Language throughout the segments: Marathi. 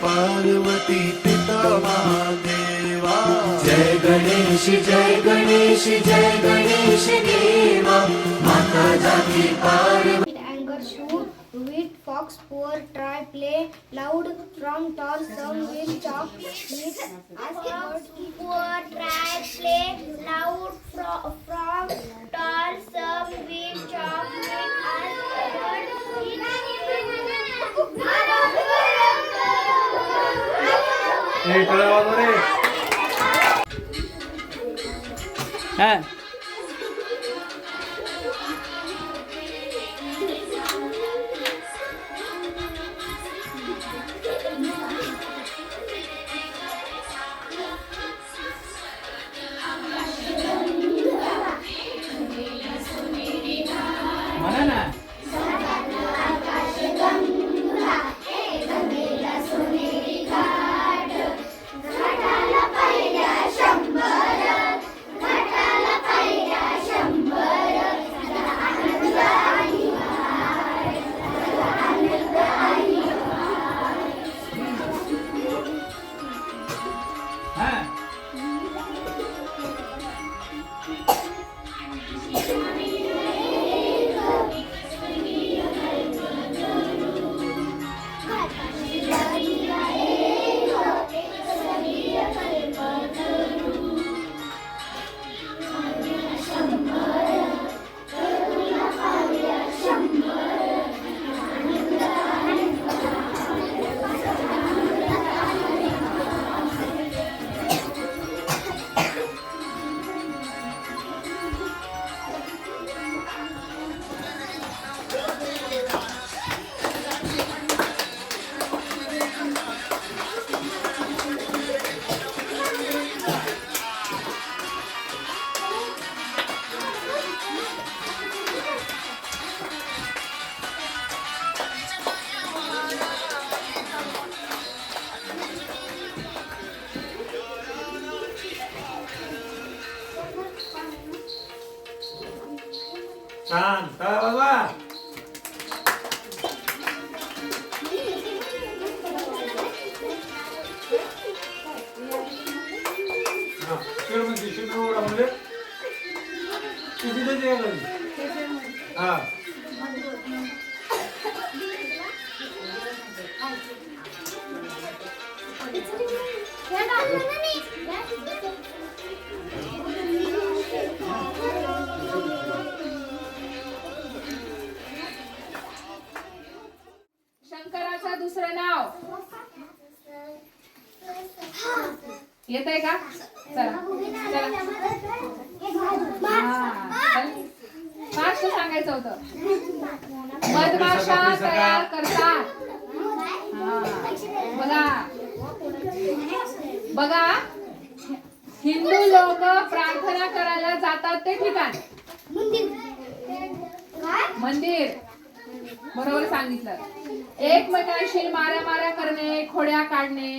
पार्वती पिता महादेवा। जय गणेश जय गणेश जय गणेश देवा, माता जाती Parvati. Anger shoot, wheat, fox, poor, try, play, loud, from, tall, some, will, chop, meat, ask about, poor, try, play, loud, from, tall, some, will, chop, meat, ask about. छान काय बाबा शंकराचं दुसरं नाव येत आहे का? चला फास्ट सांगायचं होतं. मधमाशा तयार करतात. बघा हिंदू लोक प्रार्थना करायला जातात ते ठिकाण मंदिर. बरोबर सांगितलं. एकमेकांशी माऱ्या करणे, खोड्या काढणे,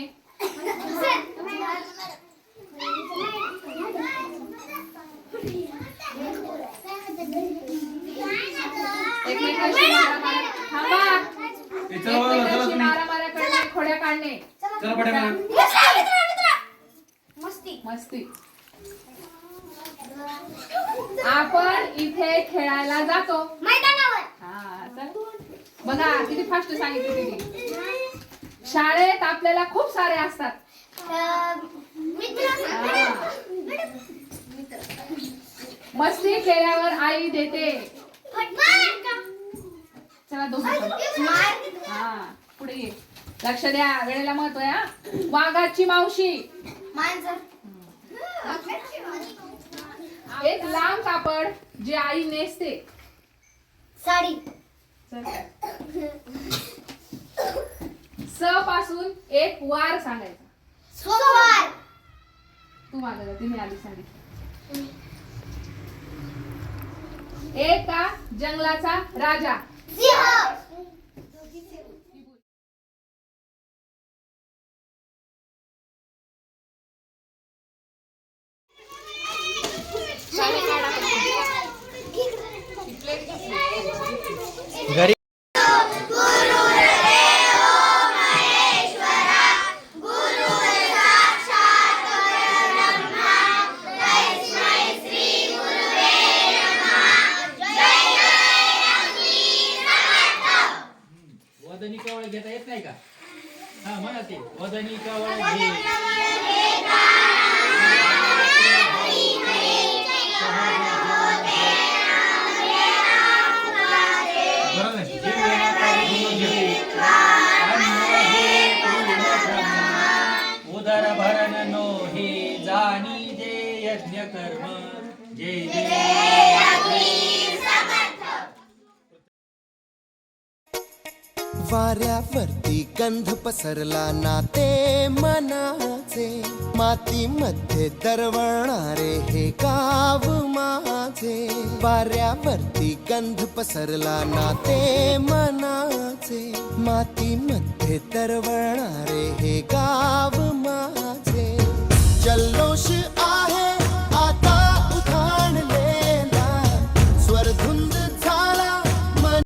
एकमेकांशी माऱ्या करणे, खोड्या काढणे, मस्ती. आपण इथे खेळायला जातो मैदानावर. बघा किती फास्ट सांगितलं तिने. शाळेत आपल्याला खूप सारे असतात मस्ती केल्यावर आई देते. चला दोघं पुढे ये. लक्ष द्या, वेळेला महत्व आहे. वाघाची मावशी एक लांब कापड जे आई नेसते. साडी. स पासून एक वार सांगायचा. सोमवार. तू मागं तिने आधी सांगितलं. एका जंगलाचा राजा. सिंह. घरी नाही का हा म्हणा ते वदनी कवळ घे उदर भरण नो हे जाणी जे यज्ञ कर्म जय वाऱ्यावरती गंध पसरला नाते मनाचे मातीमध्ये दरवळणारे हे गाव माझे वाऱ्यावरती गंध पसरला नाते मनाचे मातीमध्ये दरवळणारे हे गाव माझे जल्लोष